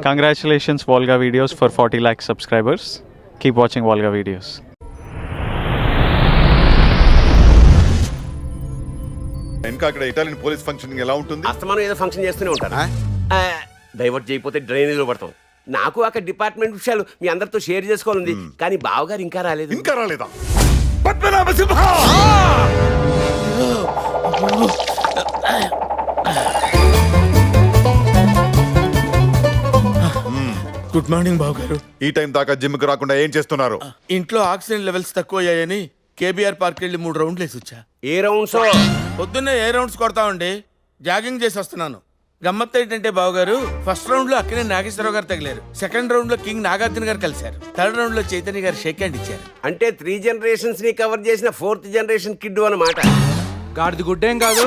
Congratulations, Volga Videos, for 40 lakh subscribers. Keep watching Volga Videos. ఇంకా అక్కడ Italian police functioning ఎలా ఉంటుంది? అస్తమానం ఏదో ఫంక్షన్ చేస్తూనే ఉంటారు. డైవర్ట్ చేయకపోతే డ్రైనేజ్ లో పడతాం. నాకు అక్కడ డిపార్ట్మెంట్ విషయాలు మీ అందరితో షేర్ చేసుకోవాలండి, కానీ బావగారు ఇంకా రాలేదు. ఇంకా రాలేదా? పద్మనాభ సింహ! గుడ్ మార్నింగ్ బాబు గారు. ఈ టైం దాకా జిమ్ కి రాకుండా ఏం చేస్తున్నారు? ఇంట్లో ఆక్సిజన్ లెవెల్స్ తక్కువ అయ్యాయని కేబీఆర్ పార్క్ వెళ్ళి 3 రౌండ్లు వేసి వచ్చా. ఏ రౌండ్స్? పొద్దున్నే ఏ రౌండ్స్ కొడతామండి, జాగింగ్ చేసి వస్తున్నాను. గమ్మత్ ఏంటంటే బావగారు, ఫస్ట్ రౌండ్ లో అక్కడే నాగేశ్వరరావు గారు తగిలారు, సెకండ్ రౌండ్ లో కింగ్ నాగార్జున గారు కలిశారు, థర్డ్ రౌండ్ లో చైతన్య గారు షేక్ హ్యాండ్ ఇచ్చారు. అంటే 3 generations ని కవర్ చేసిన 4th generation కిడ్ అన్నమాట. గాడిది గుడ్డేం కాదు,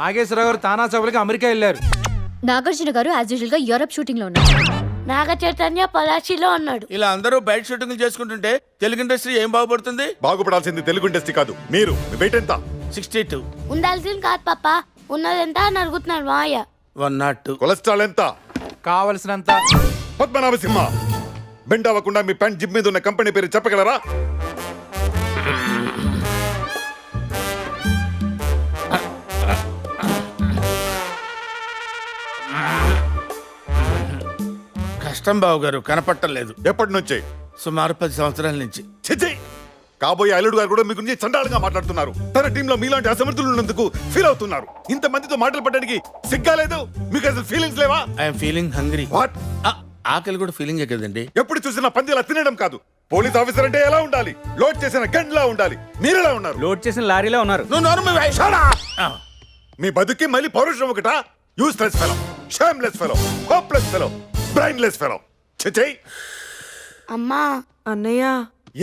నాగేశ్వరరావు గారు తానా సభలకి అమెరికా వెళ్ళారు. నాగార్జున గారు యాజ్ యూజువల్ గా యూరప్ షూటింగ్ లో ఉన్నారు. నాగ చైతన్య పలాచిలో ఉన్నాడు. ఇలా అందరూ బయట షూటింగ్లు చేసుకుంటుంటే తెలుగు ఇండస్ట్రీ ఏం బాగుపడుతుంది? బాగుపడాల్సింది తెలుగు ఇండస్ట్రీ కాదు, మీరు. మీ వెయిట్ ఎంత? 62. ఉండాల్సింది కాదు పాప, ఉన్నదెంత అని అడుగుతున్నాడు మాయ. 102. కొలెస్ట్రాల్ ఎంత? కావలసినంత. పద్మనాభ సింహ, బెండ్ అవ్వకుండా మీ ప్యాంట్ జిమ్ మీద ఉన్న కంపెనీ పేరు చెప్పగలరా? కష్టం బావగారు, కనపట్టలేదు. ఎప్పటి నుంచి? సుమారు 10 సంవత్సరాల నుంచి. చిచ్చి, కాబోయే అల్లుడు గారు కూడా మీ గురించి చండాలంగా మాట్లాడుతున్నారు. తన టీంలో మీలాంటి అసమర్థులు ఉన్నందుకు ఫీల్ అవుతున్నారు. ఇంత మందితో మాటలు పడడానికి సిగ్గా లేదు? మీకు అసలు ఫీలింగ్స్ లేవా? I'm feeling hungry. వాట్? ఆకలి కూడా ఫీలింగ్ కదండి. ఎప్పుడు చూసినా పందిలా తినడం కాదు. పోలీస్ ఆఫీసర్ అంటే ఎలా ఉండాలి? లోడ్ చేసిన గన్లా ఉండాలి. మీరెలా ఉన్నారు? లోడ్ చేసిన లారీలో ఉన్నారు. నువ్వు నోరు మీ బతుకి మళ్ళీ పౌరుషం ఒకటా? Useless fellow, shameless fellow, hopeless fellow, brainless fellow. చిచ్చై! అమ్మా అన్నయ్య,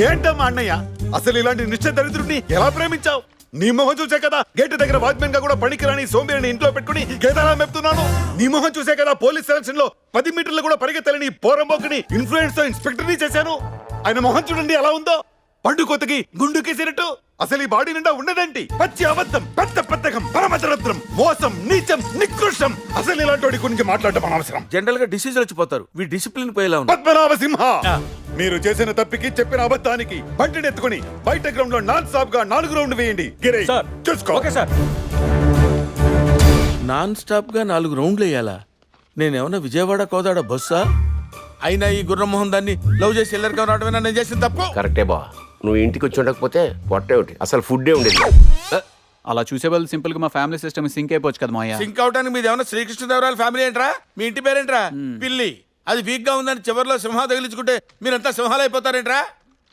ఏంటమ్మా అన్నయ్య? అసలు ఇలాంటి నిశ్చయ దరిద్రుడిని ఎలా ప్రేమించావు? నీ మొహం చూసే కదా గేట్ దగ్గర వాచ్మెన్ గా కూడా పనికిరాని సోంబేరిని ఇంట్లో పెట్టుకుని గేదెలా మెప్తున్నాను. నీ మొహం చూసే కదా పోలీస్ సెలక్షన్ లో 10 మీటర్లు కూడా పరిగెత్తలేని పోరంబోకుని ఇన్ఫ్లుయెన్స్ తో ఇన్స్పెక్టర్ ని చేశాను. ఆయన మొహం చూడండి ఎలా ఉందో, పండు కొత్తకి గుండు కేసినట్టు. అసలు ఈ బాడీ నిండా ఉండదండి పచ్చి అబద్ధం, పెద్ద పెద్దకం, పరమచరత్రం, మోసం, నీచం, నికృష్టం. అసలు ఇలాంటి వాడి గురించి మాట్లాడటం అనవసరం. జనరల్ గా డిసీజ్ వచ్చిపోతారు, వీ డిసిప్లిన్ పోయేలా ఉంది. పద్మనాభ సింహ, మీరు చేసిన తప్పికి చెప్పిన అబద్ధానికి బంటిని ఎత్తుకుని బయట గ్రౌండ్ లో నాన్ స్టాప్ గా 4 రౌండ్ వేయండి. గిరే, చూసుకో. Okay sir. నాన్ స్టాప్ గా 4 రౌండ్లు వేయాలా? నేనేమన్నా విజయవాడ కోదాడ బస్సా? అయినా ఈ గుర్రమోహన్ దాన్ని లవ్ చేసి ఎల్లరికం రావడమేనా నేను చేసిన తప్పు? కరెక్టే బా, నువ్వు ఇంటికి వచ్చి ఉండకపోతే పొట్టే ఒకటి, అసలు ఫుడ్డే ఉండేది. అలా చూసే వాళ్ళు సింపుల్ గా మా ఫ్యామిలీ సిస్టమ్ సింక్ అయిపోవచ్చు కదా మాయా. సింక్ అవడానికి మీది ఏమన్నా శ్రీకృష్ణదేవరాయల ఫ్యామిలీ ఏంట్రా? మీ ఇంటి పేరేంట్రా? పిల్లి. అది వీక్ గా ఉందని చివరిలో సింహ తగిలించుకుంటే మీరంతా సింహాలు అయిపోతారేంట్రా?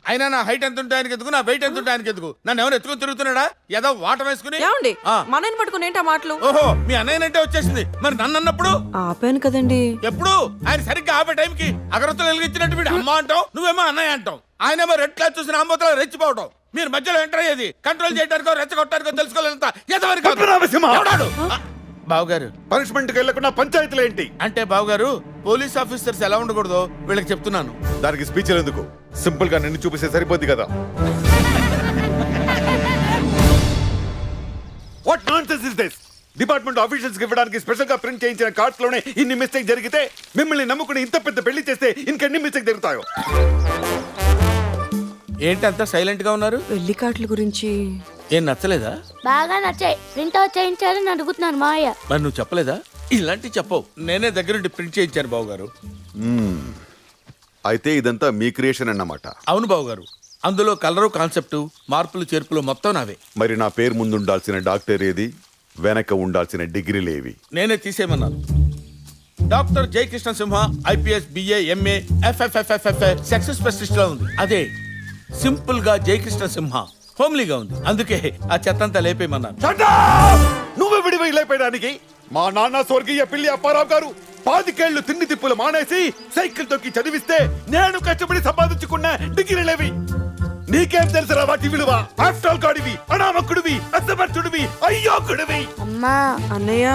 అయినా నా హైట్ ఎంత ఉంటే ఆయనకి ఎందుకు, నా వెయిట్ ఎంత ఉంటే ఆయనకి ఎందుకు? నన్ను ఎవరు ఎత్తుకుని తిరుగుతున్నాడా? ఏదో వాట వేసుకుని. ఏమండి మనని పట్టుకుని ఏంటా మాటలు? ఓహో, మీ అన్నయ్యనంటే వచ్చేసింది. మరి నన్ను అన్నప్పుడు ఆపాను కదండి. ఎప్పుడు? ఆయన సరిగ్గా ఆపే టైంకి అగరత్తులు వెలిగించినట్టు వీడు అమ్మ అంటావు, నువ్వేమో అన్నయ్య అంటావు. ఆయనేమో రెడ్ క్లాత్ చూసిన అమ్మతో రెచ్చిపోవడం. మీరు మధ్యలో ఎంటర్ అయ్యేది కంట్రోల్ చేయడానికో రెచ్చగొట్టడానికో తెలుసుకోలేనంత ఎంతవరకు. బావగారు, పనిష్మెంట్ కి వెళ్లకుండా పంచాయతీలు ఏంటి? అంటే బావగారు, పోలీస్ ఆఫీసర్స్ ఎలా ఉండకూడదో వీళ్ళకి చెప్తున్నాను. దానికి స్పీచ్ ఎందుకు? సింపుల్ గా నిన్ను చూపిస్తే సరిపోద్ది కదా. What nonsense is this? Department officials కి ఇవ్వడానికి స్పెషల్ గా ప్రింట్ చేయించిన కార్డ్స్ లోనే ఇన్ని మిస్టేక్ జరిగితే మిమ్మల్ని నమ్ముకుని ఇంత పెద్ద పెళ్లి చేస్తే ఇంకెన్ని మిస్టేక్ జరుగుతాయో? ఏంటంతా సైలెంట్ గా ఉన్నారు? పెళ్లి కార్డుల గురించి ఏం నచ్చలేదా? బాగా నచ్చాయి, ప్రింట్ అవుట్ చేయించాలని అడుగుతున్నాను మాయ. మరి నువ్వు చెప్పలేదా? ఇలాంటి చెప్పవు, నేనే దగ్గరుండి ప్రింట్ చేయించాను బావగారు. అయితే ఇదంతా మీ క్రియేషన్ అన్నమాట. అవును బావగారు, అందులో కలరు, కాన్సెప్ట్, మార్పులు చేర్పులు మొత్తం నావే. మరి నా పేరు ముందు ఉండాల్సిన డాక్టర్ ఏది? వెనక ఉండాల్సిన డిగ్రీలేవి? నేనే తీసేయమన్నాను. Doctor Jayakrishna Simha, IPS, BA, MA, FFFFF, success specialist లా ఉంది. అదే సింపుల్ గా జయకృష్ణ సింహ, హోమ్లీగా ఉంది. అందుకే ఆ చెత్తంతా లేపేయమన్నాను. నువ్వు విడివై లేపేయడానికి మా నాన్న స్వర్గీయ పిల్లి అప్పారావు గారు 10 ఏళ్లు తిండి తిప్పులు మానేసి సైకిల్ తొక్కి చదివిస్తే నేను కష్టపడి సంపాదించుకున్న డిగ్రీలేవి. నీకేం తెలుసురా వాటి విలువ? ఆఫ్టర్ ఆల్ గాడివి, అనామకుడివి, అసమర్థుడివి, అయ్యోకుడివి. అమ్మా అన్నయ్య,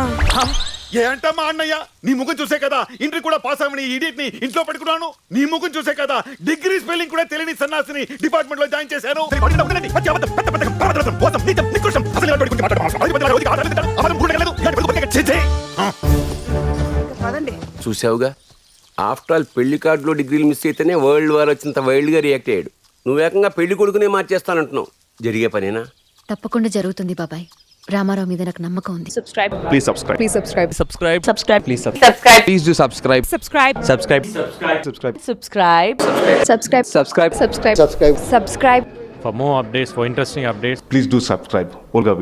ఏ అంటమ్మా అన్నయ్య? నీ ముఖం చూసే కదా ఇంటర్ కూడా పాస్ అవ్వని ఇడియట్ ని ఇంట్లో పెట్టుకున్నాను. నీ ముఖం చూసే కదా డిగ్రీ స్పెల్లింగ్ కూడా తెలియని సన్నాసిని డిపార్ట్మెంట్ లో జాయిన్ చేశాను. పదండి. చూసావుగా, ఆఫ్టర్ ఆల్ పెళ్లి కార్డులో డిగ్రీలు మిస్ అయితేనే వరల్డ్ వార్ వచ్చినంత వైల్డ్గా రియాక్ట్ అయ్యాడు. నువ్వు ఏకంగా పెళ్లి కొడుకునే మార్చేస్తానంటున్నావు. జరిగే పనేనా? తప్పకుండా జరుగుతుంది బాబాయ్. రామారావు మీద నాకు నమ్మకం ఉంది. Please subscribe. Please subscribe. subscribe Subscribe. please subscribe please do subscribe Subscribe. subscribe Subscribe. Subscribe. subscribe Subscribe. Subscribe. For more updates, for interesting updates, please do subscribe.